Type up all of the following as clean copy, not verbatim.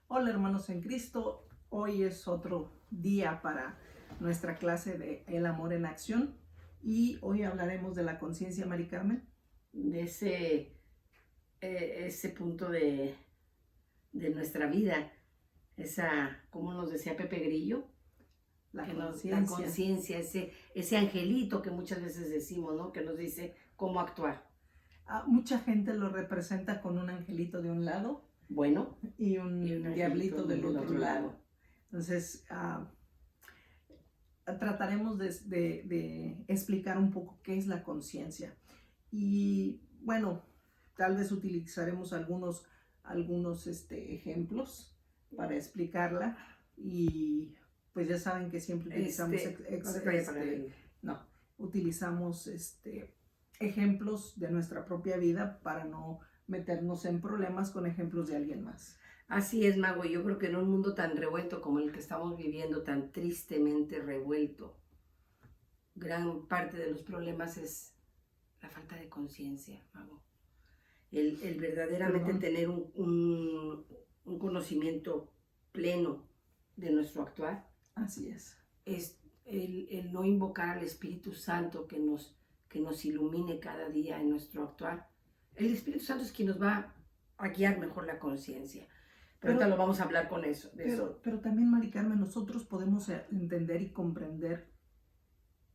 Hola hermanos en Cristo, hoy es otro día para nuestra clase de El amor en acción y hoy hablaremos de la conciencia, Mari Carmen. De ese punto de nuestra vida, como nos decía Pepe Grillo, la conciencia, ese angelito que muchas veces decimos, ¿no? Que nos dice cómo actuar. Mucha gente lo representa con un angelito de un lado Bueno, y un diablito del otro lado. Entonces, trataremos de explicar un poco qué es la conciencia. Y bueno, tal vez utilizaremos algunos ejemplos para explicarla. Y pues ya saben que siempre utilizamos utilizamos ejemplos de nuestra propia vida para no meternos en problemas con ejemplos de alguien más. Así es, Mago. Yo creo que en un mundo tan revuelto como el que estamos viviendo, tan tristemente revuelto, gran parte de los problemas es la falta de conciencia, Mago. El verdaderamente tener un conocimiento pleno de nuestro actuar. Así es. Es el no invocar al Espíritu Santo que nos ilumine cada día en nuestro actuar. El Espíritu Santo es quien nos va a guiar mejor la conciencia. Pero ahorita lo vamos a hablar con eso. Pero también, Mari Carmen, nosotros podemos entender y comprender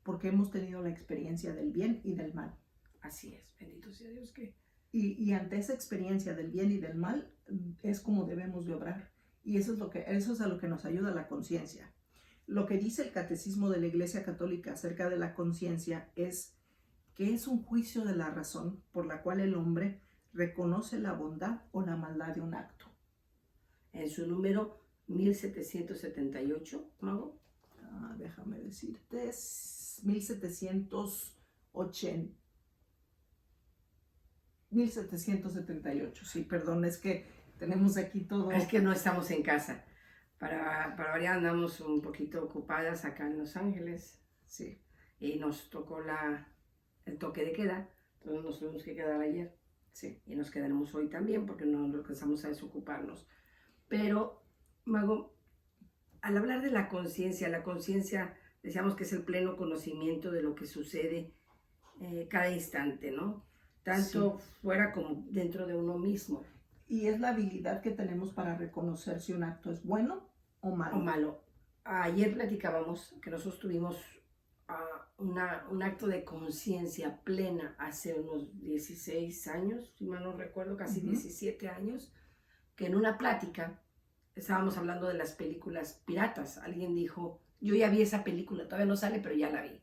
porque hemos tenido la experiencia del bien y del mal. Así es, bendito sea Dios que... Y ante esa experiencia del bien y del mal es como debemos de obrar. Y eso es a lo que nos ayuda la conciencia. Lo que dice el Catecismo de la Iglesia Católica acerca de la conciencia es que es un juicio de la razón por la cual el hombre reconoce la bondad o la maldad de un acto. En su número 1778, Mago. Déjame decirte, es 1778, sí, perdón, es que tenemos aquí todo. Es que no estamos en casa. Para variar andamos un poquito ocupadas acá en Los Ángeles. Sí. Y nos tocó el toque de queda, entonces nos tuvimos que quedar ayer. Sí. Y nos quedaremos hoy también porque no alcanzamos a desocuparnos. Pero, Mago, al hablar de la conciencia decíamos que es el pleno conocimiento de lo que sucede cada instante, ¿no? Tanto fuera como dentro de uno mismo. Y es la habilidad que tenemos para reconocer si un acto es bueno o malo. Ayer platicábamos que nosotros tuvimos un acto de conciencia plena hace unos 16 años, si mal no recuerdo, casi 17 años, que en una plática estábamos hablando de las películas piratas. Alguien dijo, yo ya vi esa película, todavía no sale, pero ya la vi.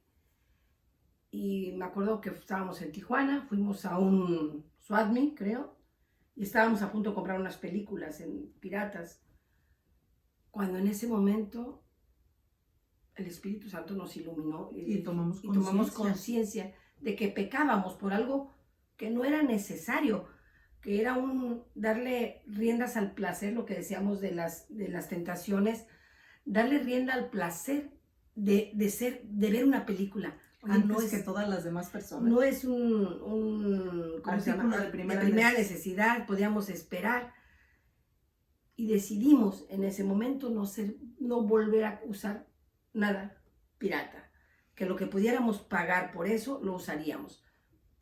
Y me acuerdo que estábamos en Tijuana, fuimos a un SWAT-Me, creo, y estábamos a punto de comprar unas películas en piratas, cuando en ese momento el Espíritu Santo nos iluminó y tomamos conciencia de que pecábamos por algo que no era necesario, que era darle riendas al placer, lo que decíamos de las tentaciones, darle rienda al placer de ver una película. Oye, antes que todas las demás personas. No es un artículo de primera necesidad, podíamos esperar. Y decidimos en ese momento no volver a usar nada pirata, que lo que pudiéramos pagar por eso lo usaríamos.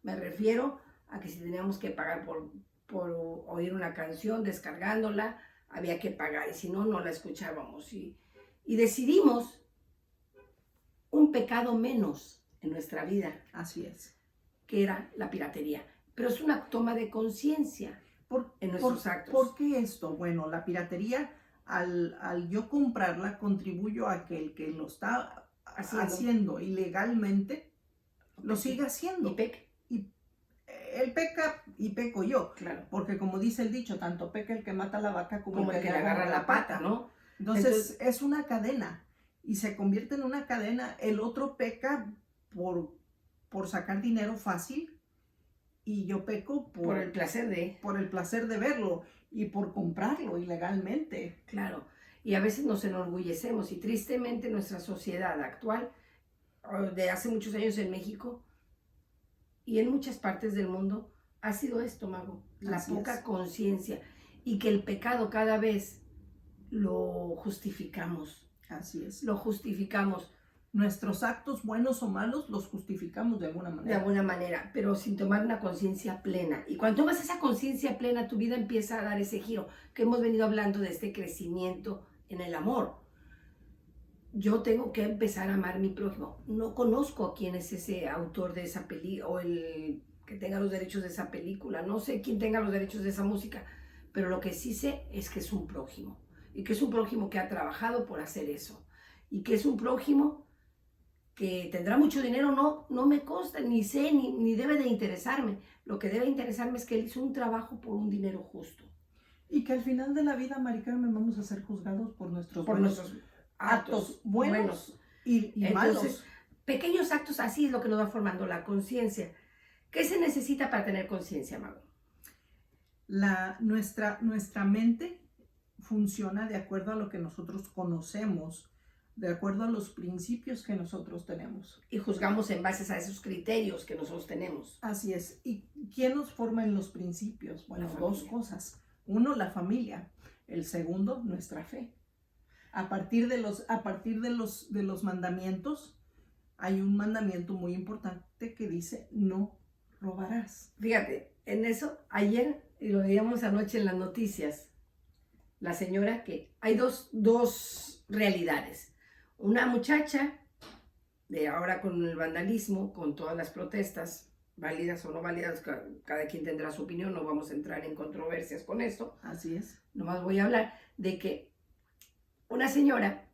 Me refiero a que si teníamos que pagar por oír una canción, descargándola, había que pagar, y si no, no la escuchábamos. Y decidimos un pecado menos en nuestra vida. Así es. Que era la piratería. Pero es una toma de conciencia en nuestros actos. ¿Por qué esto? Bueno, la piratería, al yo comprarla, contribuyo a que el que lo está haciendo ilegalmente, lo siga haciendo. Y peca. Él peca y peco yo. Claro. Porque como dice el dicho, tanto peca el que mata la vaca como el que le agarra la pata, ¿no? Entonces es una cadena. Y se convierte en una cadena. El otro peca por sacar dinero fácil. Y yo peco por el placer de verlo y por comprarlo ilegalmente. Claro, y a veces nos enorgullecemos, y tristemente nuestra sociedad actual, de hace muchos años en México y en muchas partes del mundo, ha sido esto, Mago, la poca conciencia, y que el pecado cada vez lo justificamos. Así es. Lo justificamos. Nuestros actos buenos o malos los justificamos de alguna De manera. alguna manera, pero sin tomar una conciencia plena. Y cuando tomas esa conciencia plena, tu vida empieza a dar ese giro, que hemos venido hablando de este crecimiento en el amor. Yo tengo que empezar a amar a mi prójimo. No conozco quién es ese autor de esa película o el que tenga los derechos de esa película. No sé quién tenga los derechos de esa música, pero lo que sí sé es que es un prójimo. Y que es un prójimo que ha trabajado por hacer eso. Y que es un prójimo que tendrá mucho dinero, no me consta, ni sé, ni debe de interesarme. Lo que debe interesarme es que él hizo un trabajo por un dinero justo. Y que al final de la vida, Mari Carmen, vamos a ser juzgados por nuestros Por buenos nuestros actos buenos y Entonces, malos. Pequeños actos así es lo que nos va formando la conciencia. ¿Qué se necesita para tener conciencia, Mago? Nuestra mente funciona de acuerdo a lo que nosotros conocemos, de acuerdo a los principios que nosotros tenemos. Y juzgamos en base a esos criterios que nosotros tenemos. Así es. ¿Y quién nos forma en los principios? Bueno, dos cosas. Uno, la familia. El segundo, nuestra fe. A partir de los mandamientos, hay un mandamiento muy importante que dice, no robarás. Fíjate, en eso, ayer, y lo veíamos anoche en las noticias, la señora que hay dos realidades. Una muchacha, de ahora con el vandalismo, con todas las protestas, válidas o no válidas, cada quien tendrá su opinión, no vamos a entrar en controversias con esto. Así es. Nomás voy a hablar de que una señora,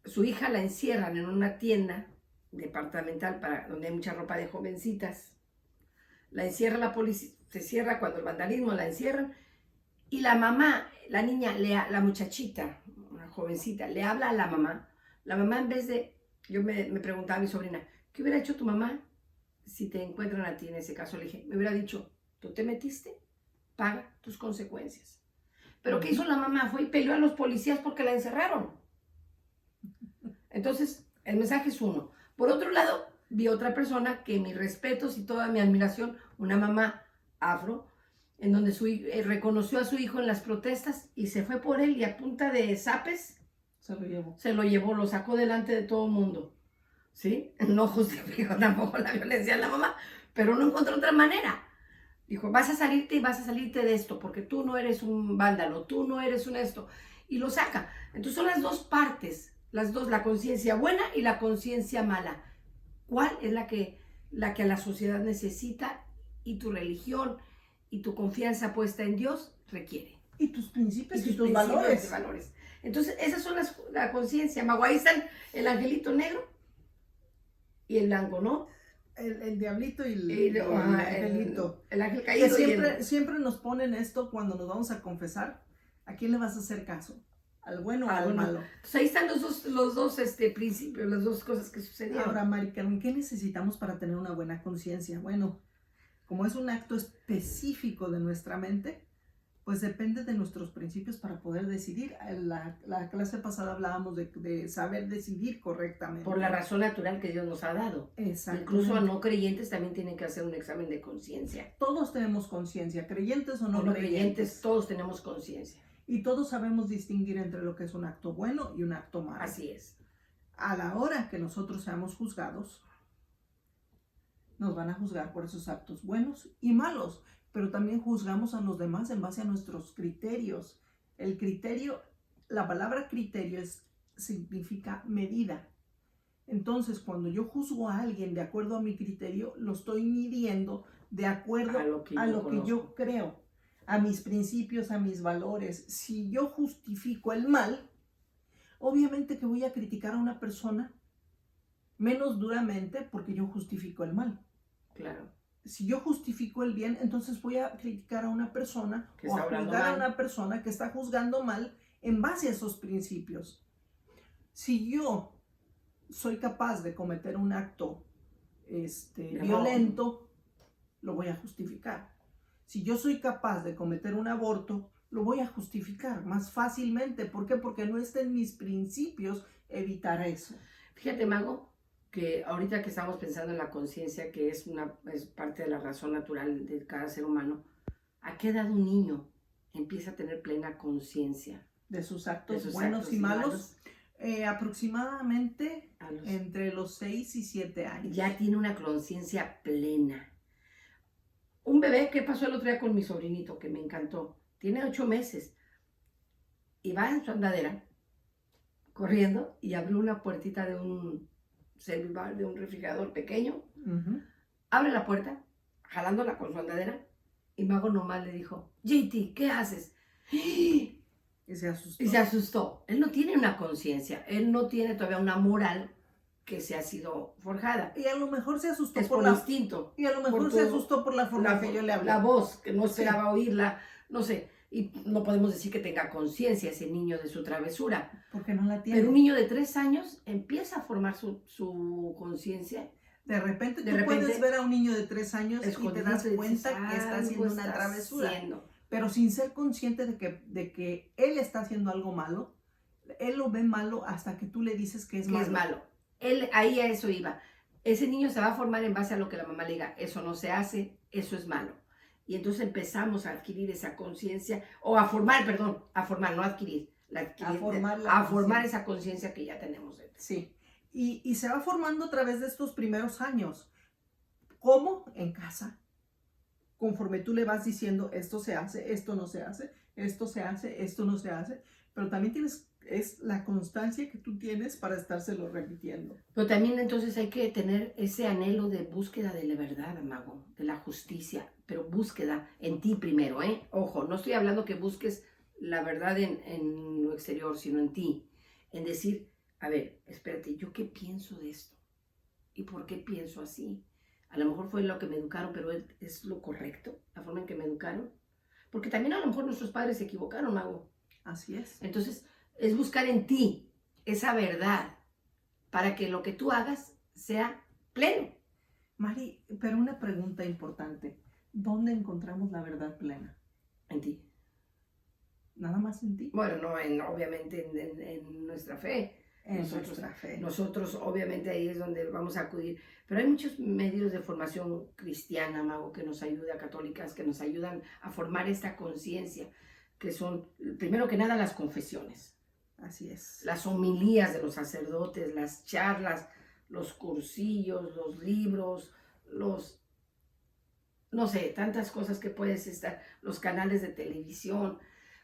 su hija la encierran en una tienda departamental donde hay mucha ropa de jovencitas. La encierra la policía, se cierra cuando el vandalismo, la encierran. Y la mamá, la niña, la muchachita, una jovencita, le habla a la mamá. La mamá, en vez de, yo me preguntaba a mi sobrina, ¿qué hubiera hecho tu mamá si te encuentran a ti en ese caso? Le dije, me hubiera dicho, tú te metiste, paga tus consecuencias. Pero ¿qué hizo la mamá? Fue y peleó a los policías porque la encerraron. Entonces, el mensaje es uno. Por otro lado, vi otra persona que mis respetos y toda mi admiración, una mamá afro, en donde reconoció a su hijo en las protestas y se fue por él y a punta de zapes se lo llevó, lo sacó delante de todo el mundo. ¿Sí? No justificó tampoco la violencia de la mamá, pero no encontró otra manera. Dijo, vas a salirte y vas a salirte de esto, porque tú no eres un vándalo, tú no eres un esto. Y lo saca. Entonces son las dos partes, la conciencia buena y la conciencia mala. ¿Cuál es la que a la sociedad necesita y tu religión y tu confianza puesta en Dios requiere? Y tus principios y tus principios valores. Entonces, esas son la conciencia. Mago, ahí están el angelito negro y el blanco, ¿no? El diablito y el angelito. El ángel caído. Que siempre nos ponen esto cuando nos vamos a confesar. ¿A quién le vas a hacer caso? ¿Al bueno o al malo? Entonces ahí están los dos principios, las dos cosas que sucedieron. Ahora, Mari Carmen, ¿qué necesitamos para tener una buena conciencia? Bueno, como es un acto específico de nuestra mente, pues depende de nuestros principios para poder decidir. La clase pasada hablábamos de saber decidir correctamente. Por la razón natural que Dios nos ha dado. Exacto. Incluso a no creyentes también tienen que hacer un examen de conciencia. Todos tenemos conciencia, creyentes o no creyentes. Todos tenemos conciencia. Y todos sabemos distinguir entre lo que es un acto bueno y un acto malo. Así es. A la hora que nosotros seamos juzgados, nos van a juzgar por esos actos buenos y malos, pero también juzgamos a los demás en base a nuestros criterios. El criterio, la palabra criterio significa medida. Entonces, cuando yo juzgo a alguien de acuerdo a mi criterio, lo estoy midiendo de acuerdo a lo que yo creo, a mis principios, a mis valores. Si yo justifico el mal, obviamente que voy a criticar a una persona menos duramente porque yo justifico el mal. Claro. Si yo justifico el bien, entonces voy a criticar a una persona o a juzgar a una persona que está juzgando mal en base a esos principios. Si yo soy capaz de cometer un acto violento, lo voy a justificar. Si yo soy capaz de cometer un aborto, lo voy a justificar más fácilmente. ¿Por qué? Porque no está en mis principios evitar eso. Fíjate, Mago, que ahorita que estamos pensando en la conciencia, que es parte de la razón natural de cada ser humano, ¿a qué edad un niño empieza a tener plena conciencia? de sus actos De sus buenos actos y y malos, malos. aproximadamente A los- entre los 6 y 7 años. ya tiene una conciencia plena. Un bebé que pasó el otro día con mi sobrinito, que me encantó, tiene 8 meses, y va en su andadera, corriendo, y abrió una puertita de un servibar, de un refrigerador pequeño, Ujú. abre la puerta, jalándola con su andadera, y Mago nomás le dijo, JT, ¿qué haces? Y se asustó. Y se asustó. Él no tiene una conciencia, él no tiene todavía una moral que se ha sido forjada. Y a lo mejor se asustó Es por por la... instinto. Y a lo mejor por se tu- asustó por la forma La, que yo le hablé. la voz, que no Sí. esperaba oírla, no sé. Y no podemos decir que tenga conciencia ese niño de su travesura. Porque no la tiene. Pero un niño de 3 años empieza a formar su conciencia. De repente De tú repente, puedes ver a un niño de 3 años y te escondidito, das y dices, cuenta que está "Algo haciendo una está travesura. haciendo". Pero sin ser consciente de que él está haciendo algo malo, él lo ve malo hasta que tú le dices que es Que malo. es malo. Él, ahí a eso iba. Ese niño se va a formar en base a lo que la mamá le diga. Eso no se hace, eso es malo. Y entonces empezamos a adquirir esa conciencia, o a formar, perdón, a formar, no adquirir. A formar esa conciencia que ya tenemos dentro. Sí. Y se va formando a través de estos primeros años. ¿Cómo? En casa. Conforme tú le vas diciendo, esto se hace, esto no se hace, esto se hace, esto no se hace. Pero también es la constancia que tú tienes para estárselo repitiendo. Pero también entonces hay que tener ese anhelo de búsqueda de la verdad, Mago, de la justicia, pero búsqueda en ti primero, ¿eh? Ojo, no estoy hablando que busques la verdad en lo exterior, sino en ti. En decir, a ver, espérate, ¿yo qué pienso de esto? ¿Y por qué pienso así? A lo mejor fue lo que me educaron, pero ¿es lo correcto? ¿La forma en que me educaron? Porque también a lo mejor nuestros padres se equivocaron, Mago. Así es. Entonces, es buscar en ti esa verdad para que lo que tú hagas sea pleno. Mari, pero una pregunta importante. ¿Dónde encontramos la verdad plena? En ti. ¿Nada más en ti? Bueno, no, obviamente en nuestra fe. En Nosotros- nuestra fe. Nosotros, obviamente, ahí es donde vamos a acudir. Pero hay muchos medios de formación cristiana, Mago, que nos ayudan, católicas, que nos ayudan a formar esta conciencia, que son, primero que nada, las confesiones. Así es. Las homilías de los sacerdotes, las charlas, los cursillos, los libros, no sé, tantas cosas que puedes estar, los canales de televisión,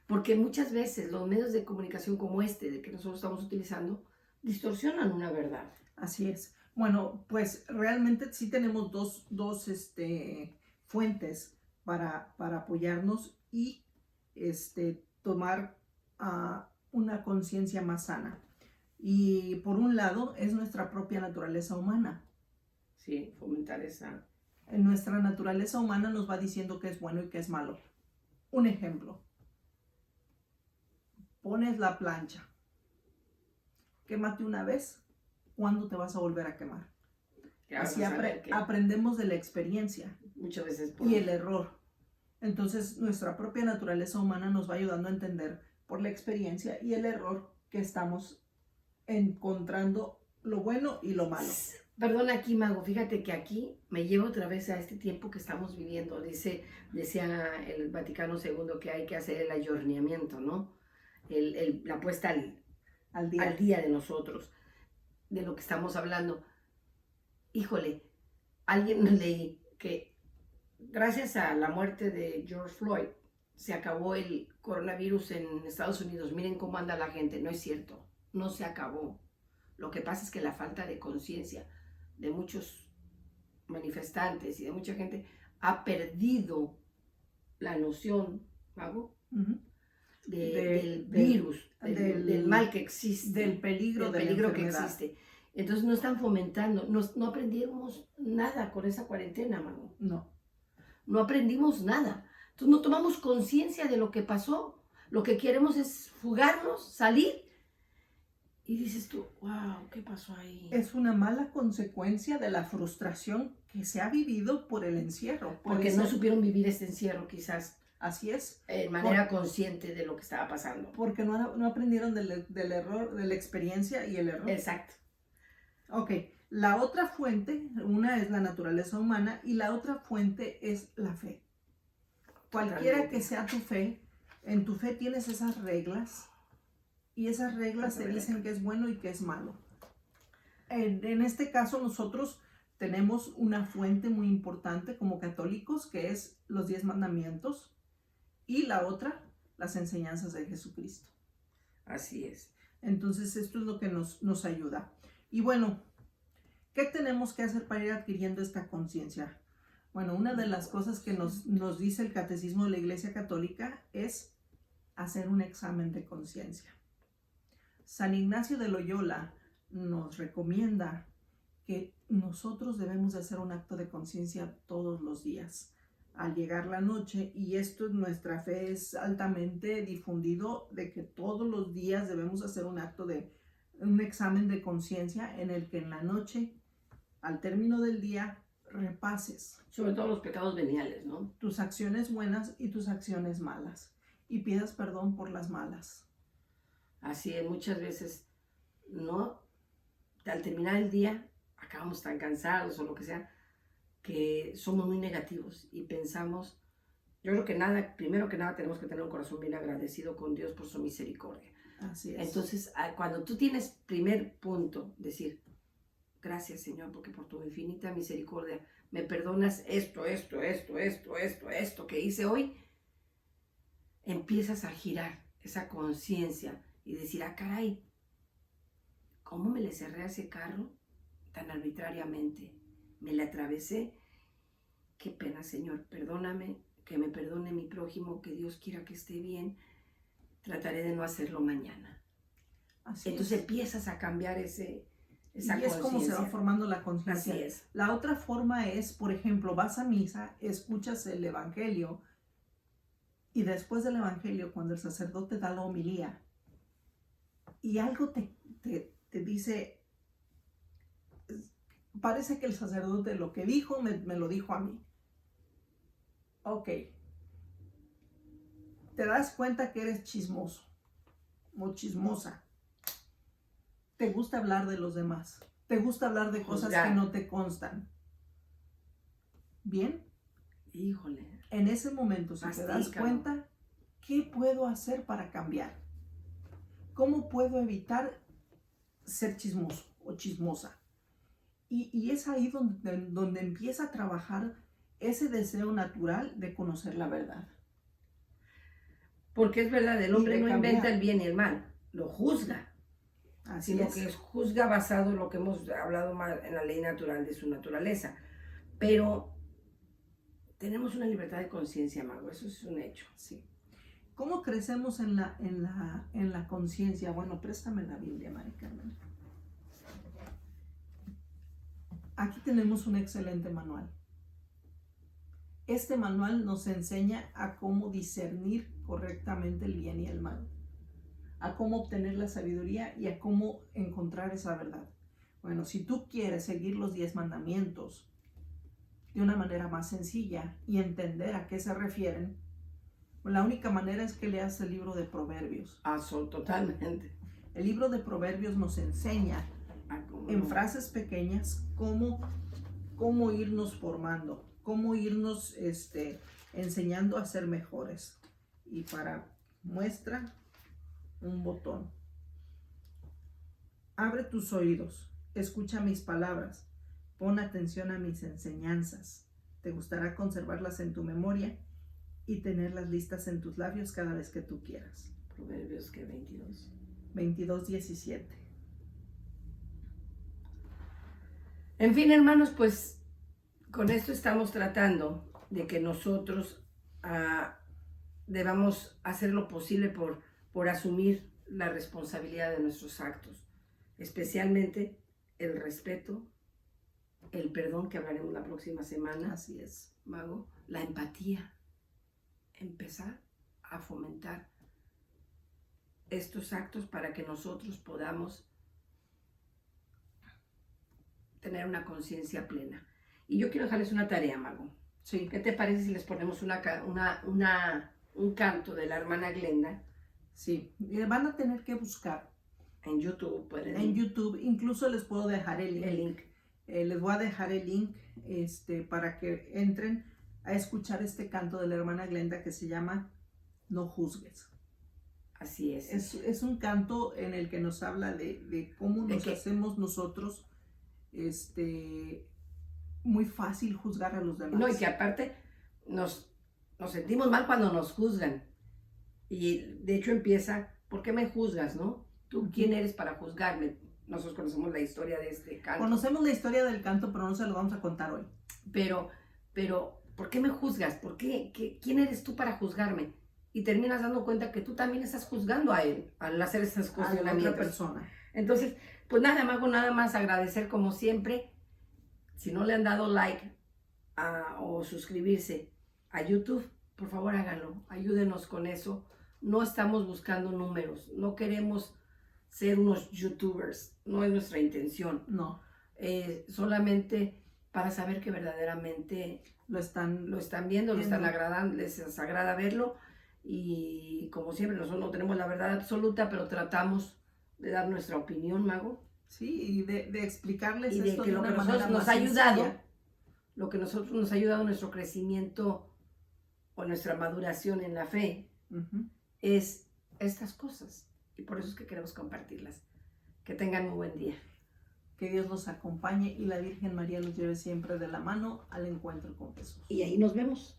porque muchas veces los medios de comunicación como este, de que nosotros estamos utilizando, distorsionan una verdad. Así es. Bueno, pues realmente sí tenemos dos fuentes para apoyarnos y tomar una conciencia más sana. Y por un lado es nuestra propia naturaleza humana. Sí, fomentar esa. En nuestra naturaleza humana nos va diciendo qué es bueno y qué es malo. Un ejemplo. Pones la plancha. Quémate una vez. ¿Cuándo te vas a volver a quemar? Así aprendemos de la experiencia muchas veces y el error. Entonces nuestra propia naturaleza humana nos va ayudando a entender por la experiencia y el error que estamos encontrando lo bueno y lo malo. Perdón aquí, Mago, fíjate que aquí me llevo otra vez a este tiempo que estamos viviendo. Decía el Vaticano II que hay que hacer el ayornamiento, ¿no? La puesta al día de nosotros, de lo que estamos hablando. Híjole, alguien leí que gracias a la muerte de George Floyd se acabó el coronavirus en Estados Unidos. Miren cómo anda la gente. No es cierto, no se acabó. Lo que pasa es que la falta de conciencia de muchos manifestantes y de mucha gente ha perdido la noción, ¿Mago? Del virus, del mal que existe, del peligro que existe. Entonces no están fomentando, no aprendimos nada con esa cuarentena, Mago. No aprendimos nada. Entonces no tomamos conciencia de lo que pasó. Lo que queremos es fugarnos, salir. Y dices tú, wow, ¿qué pasó ahí? Es una mala consecuencia de la frustración que se ha vivido por el encierro. Porque no supieron vivir este encierro, quizás. Así es. De manera consciente de lo que estaba pasando. Porque no aprendieron del error, de la experiencia y el error. Exacto. Ok, la otra fuente, una es la naturaleza humana y la otra fuente es la fe. Cualquiera que sea tu fe, en tu fe tienes esas reglas y esas reglas te dicen que es bueno y que es malo. En este caso nosotros tenemos una fuente muy importante como católicos, que es los 10 mandamientos, y la otra, las enseñanzas de Jesucristo. Así es. Entonces esto es lo que nos ayuda. Y bueno, ¿qué tenemos que hacer para ir adquiriendo esta conciencia? Bueno, una de las cosas que nos dice el Catecismo de la Iglesia Católica es hacer un examen de conciencia. San Ignacio de Loyola nos recomienda que nosotros debemos de hacer un acto de conciencia todos los días al llegar la noche, y esto en nuestra fe es altamente difundido, de que todos los días debemos hacer un examen de conciencia en el que en la noche, al término del día, repases sobre todo los pecados veniales, ¿no? Tus acciones buenas y tus acciones malas, y pidas perdón por las malas. Así es, muchas veces, ¿no? Al terminar el día, acabamos tan cansados o lo que sea, que somos muy negativos y pensamos, yo creo que primero que nada tenemos que tener un corazón bien agradecido con Dios por su misericordia. Así es. Entonces, cuando tú tienes primer punto, decir, gracias Señor, porque por tu infinita misericordia me perdonas esto que hice hoy, empiezas a girar esa conciencia y decir, caray, ¿cómo me le cerré a ese carro tan arbitrariamente? Me le atravesé. Qué pena, Señor, perdóname, que me perdone mi prójimo, que Dios quiera que esté bien. Trataré de no hacerlo mañana. Entonces empiezas a cambiar esa conciencia. Y es como se va formando la conciencia. Así es. La otra forma es, por ejemplo, vas a misa, escuchas el evangelio, y después del evangelio, cuando el sacerdote da la homilía, y algo te dice, parece que el sacerdote lo que dijo me lo dijo a mí. Ok. Te das cuenta que eres chismoso o chismosa. Te gusta hablar de los demás. Te gusta hablar de cosas que no te constan. ¿Bien? Híjole. En ese momento, si te das cuenta, ¿qué puedo hacer para cambiar? ¿Cómo puedo evitar ser chismoso o chismosa? Y es ahí donde empieza a trabajar ese deseo natural de conocer la verdad. Porque es verdad, el hombre no inventa el bien y el mal, lo juzga. Sino que juzga basado en lo que hemos hablado más en la ley natural de su naturaleza. Pero tenemos una libertad de conciencia, Mago, eso es un hecho. Sí. ¿Cómo crecemos en la conciencia? Bueno, préstame la Biblia, Mari Carmen. Aquí tenemos un excelente manual. Este manual nos enseña a cómo discernir correctamente el bien y el mal, a cómo obtener la sabiduría y a cómo encontrar esa verdad. Bueno, si tú quieres seguir los 10 mandamientos de una manera más sencilla y entender a qué se refieren, la única manera es que leas el libro de Proverbios. Totalmente. El libro de Proverbios nos enseña en frases pequeñas cómo irnos formando, cómo irnos enseñando a ser mejores. Y para muestra, un botón. Abre tus oídos, escucha mis palabras, pon atención a mis enseñanzas. Te gustará conservarlas en tu memoria y tenerlas listas en tus labios cada vez que tú quieras. Proverbios, ¿qué? 22. 22:17. En fin, hermanos, pues con esto estamos tratando de que nosotros debamos hacer lo posible por asumir la responsabilidad de nuestros actos, especialmente el respeto, el perdón, que hablaremos la próxima semana. Así es, Mago, la empatía, empezar a fomentar estos actos para que nosotros podamos tener una conciencia plena. Y yo quiero dejarles una tarea, Mago. Sí. ¿Qué te parece si les ponemos un canto de la hermana Glenda? Sí, van a tener que buscar en YouTube. En YouTube, incluso les puedo dejar el link. Les voy a dejar el link para que entren a escuchar este canto de la hermana Glenda que se llama No juzgues. Así es. Es un canto en el que nos habla de cómo nos hacemos nosotros muy fácil juzgar a los demás. No, y que aparte nos sentimos mal cuando nos juzgan. Y de hecho empieza, ¿por qué me juzgas, no? ¿Tú quién eres para juzgarme? Nosotros conocemos la historia de este canto. Conocemos la historia del canto, pero no se lo vamos a contar hoy. Pero, ¿por qué me juzgas? ¿Quién eres tú para juzgarme? Y terminas dando cuenta que tú también estás juzgando a él al hacer esas cuestionamientos. A otra persona. Entonces, pues nada, Mago, nada más agradecer como siempre. Si no le han dado like o suscribirse a YouTube, por favor háganlo, ayúdenos con eso. No estamos buscando números, no queremos ser unos youtubers, no es nuestra intención. No. Solamente para saber que verdaderamente lo están viendo, lo están agradando, les agrada verlo. Y como siempre, nosotros no tenemos la verdad absoluta, pero tratamos de dar nuestra opinión, Mago. Sí, y de explicarles y de esto que de lo una que manera nosotros nos más ha ayudado, sencilla. lo que nosotros nos ha ayudado en nuestro crecimiento o nuestra maduración en la fe, es estas cosas. Y por eso es que queremos compartirlas. Que tengan muy buen día. Que Dios los acompañe y la Virgen María los lleve siempre de la mano al encuentro con Jesús. Y ahí nos vemos.